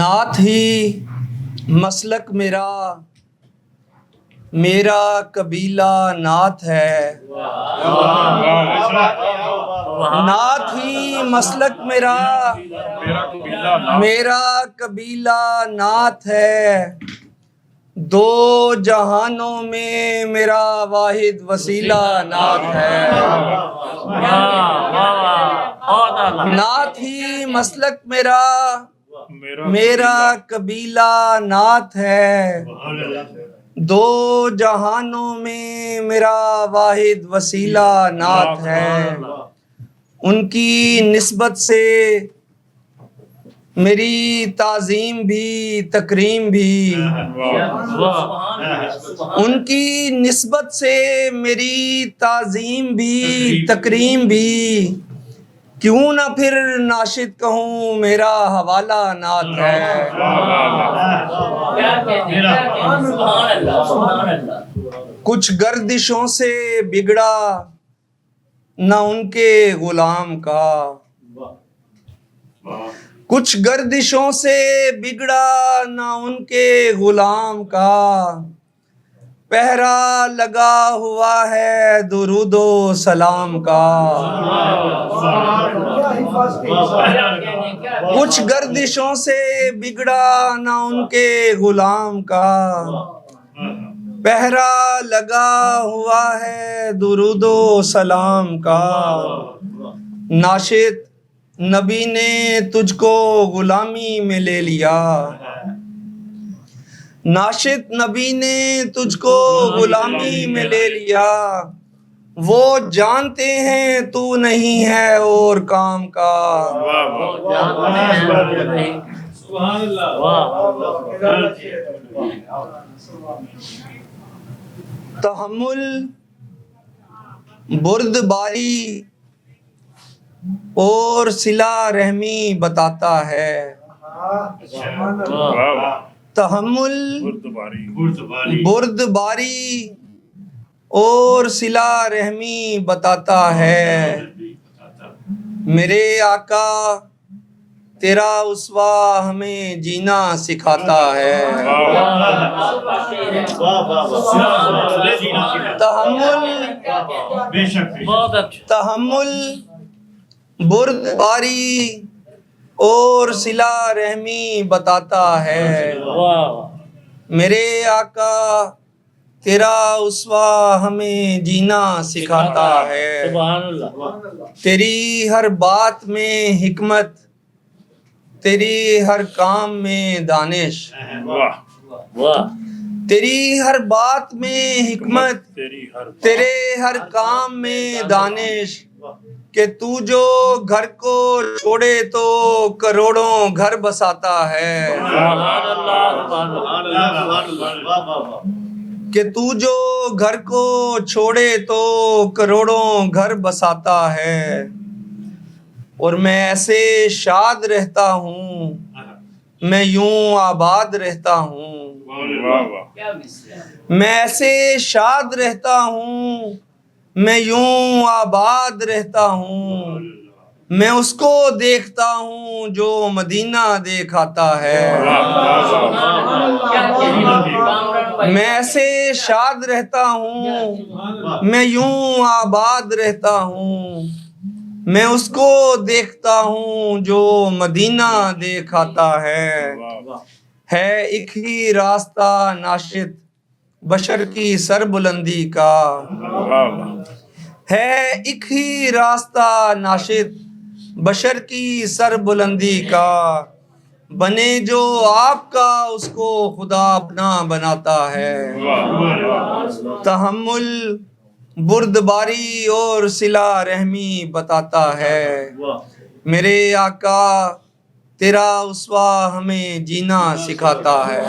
نعت ہی مسلک میرا، میرا قبیلہ نعت ہے۔ نعت ہی مسلک میرا، میرا قبیلہ نعت ہے۔ دو جہانوں میں میرا واحد وسیلہ نعت ہے۔ نعت ہی مسلک میرا، میرا قبیلہ نعت ہے۔ دو جہانوں میں میرا واحد وسیلہ نعت ہے۔ ان کی نسبت سے میری تعظیم بھی تکریم بھی، ان کی نسبت سے میری تعظیم بھی تکریم بھی، کیوں نہ پھر ناشد کہوں میرا حوالہ نعت ہے۔ کچھ گردشوں سے بگڑا نہ ان کے غلام کا، کچھ گردشوں سے بگڑا نہ ان کے غلام کا، پہرا لگا ہوا ہے درود و سلام کا۔ کچھ گردشوں سے بگڑا نہ ان کے غلام کا، پہرا لگا ہوا ہے درود و سلام کا۔ ناشد نبی نے تجھ کو غلامی میں لے لیا، ناشد نبی نے تجھ کو غلامی میں لے لیا۔ وہ جانتے ہیں تو نہیں ہے اور کام کا۔ تحمل بردباری اور صلہ رحمی بتاتا ہے۔ تحمل بردباری اور صلہ رحمی بتاتا ہے۔ میرے آقا تیرا اسوہ ہمیں جینا سکھاتا ہے۔ تحمل بردباری اور صلہ رحمی بتاتا ہے۔ میرے آقا تیرا اسوہ ہمیں جینا سکھاتا ہے۔ تیری ہر بات میں حکمت، تیری ہر کام میں دانش، تیری ہر بات میں حکمت، تیرے ہر کام میں دانش، کہ تو جو گھر کو چھوڑے تو کروڑوں گھر بساتا ہے۔ کہ تو جو گھر کو چھوڑے تو کروڑوں گھر بساتا ہے۔ اور میں ایسے شاد رہتا ہوں، میں یوں آباد رہتا ہوں، میں ایسے شاد رہتا ہوں، میں یوں آباد رہتا ہوں۔ میں اس کو دیکھتا ہوں جو مدینہ دیکھاتا ہے۔ میں ایسے شاد رہتا ہوں، میں یوں آباد رہتا ہوں، میں اس کو دیکھتا ہوں جو مدینہ دیکھاتا ہے۔ ایک ہی راستہ ناشد بشر کی سر بلندی کا، ہے ایک ہی راستہ ناشد بشر کی سر بلندی کا، بنے جو آپ کا اس کو خدا اپنا بناتا ہے۔ تحمل بردباری اور صلہ رحمی بتاتا ہے۔ میرے آقا تیرا اسوہ ہمیں جینا سکھاتا ہے۔